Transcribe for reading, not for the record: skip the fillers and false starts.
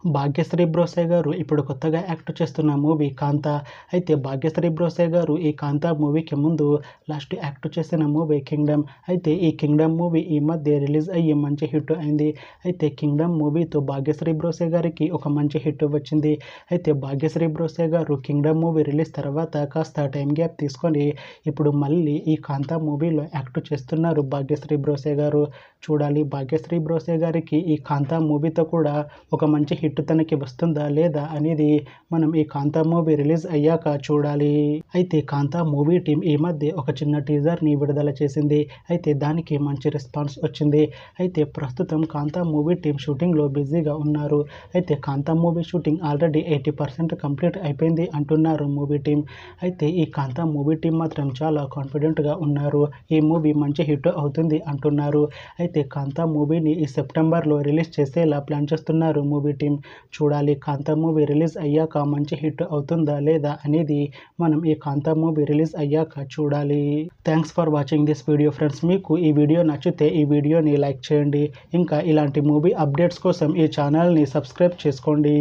భాగ్యశ్రీ బ్రోసే గారు ఇప్పుడు కొత్తగా యాక్ట్ చేస్తున్న మూవీ 'కాంతా'. అయితే భాగ్యశ్రీ బ్రోసే గారు ఈ 'కాంతా' మూవీకి ముందు లాస్ట్ యాక్ట్ చేసిన మూవీ 'కింగ్డమ్'. అయితే ఈ 'కింగ్డమ్' మూవీ ఈ మధ్య రిలీజ్ అయ్యి మంచి హిట్ అయింది. అయితే 'కింగ్డమ్' మూవీతో భాగ్యశ్రీ బ్రోసే గారికి ఒక మంచి హిట్ వచ్చింది. అయితే భాగ్యశ్రీ బ్రోసే గారు 'కింగ్డమ్' మూవీ రిలీజ్ తర్వాత కాస్త టైం గ్యాప్ తీసుకొని ఇప్పుడు మళ్ళీ ఈ 'కాంతా' మూవీలో యాక్ట్ చేస్తున్నారు భాగ్యశ్రీ బ్రోసే గారు. చూడాలి భాగ్యశ్రీ బ్రోసే గారికి ఈ 'కాంతా' మూవీతో కూడా ఒక మంచి హిట్ తనకి వస్తుందా లేదా అనేది మనం ఈ 'కాంతా' మూవీ రిలీజ్ అయ్యాక చూడాలి. అయితే 'కాంతా' మూవీ టీం ఈ మధ్య ఒక చిన్న టీజర్ని విడుదల చేసింది. అయితే దానికి మంచి రెస్పాన్స్ వచ్చింది. అయితే ప్రస్తుతం 'కాంతా' మూవీ టీం షూటింగ్లో బిజీగా ఉన్నారు. అయితే 'కాంతా' మూవీ షూటింగ్ ఆల్రెడీ 80% కంప్లీట్ అయిపోయింది అంటున్నారు మూవీ టీం. అయితే ఈ 'కాంతా' మూవీ టీం మాత్రం చాలా కాన్ఫిడెంట్గా ఉన్నారు. ఈ మూవీ మంచి హిట్ అవుతుంది అంటున్నారు. అయితే 'కాంతా' మూవీని ఈ సెప్టెంబర్లో రిలీజ్ చేసేలా ప్లాన్ చేస్తున్నారు మూవీ టీం. చూడాలి 'కాంతా' మూవీ రిలీజ్ అయ్యాక మంచి హిట్ అవుతుందా లేదా అనేది మనం ఈ 'కాంతా' మూవీ రిలీజ్ అయ్యాక చూడాలి. Thanks for watching this video friends. మీకు ఈ వీడియో నచ్చితే ఈ వీడియోని లైక్ చేయండి. ఇంకా ఇలాంటి మూవీ అప్డేట్స్ కోసం ఈ ఛానల్ని సబ్స్క్రైబ్ చేసుకోండి.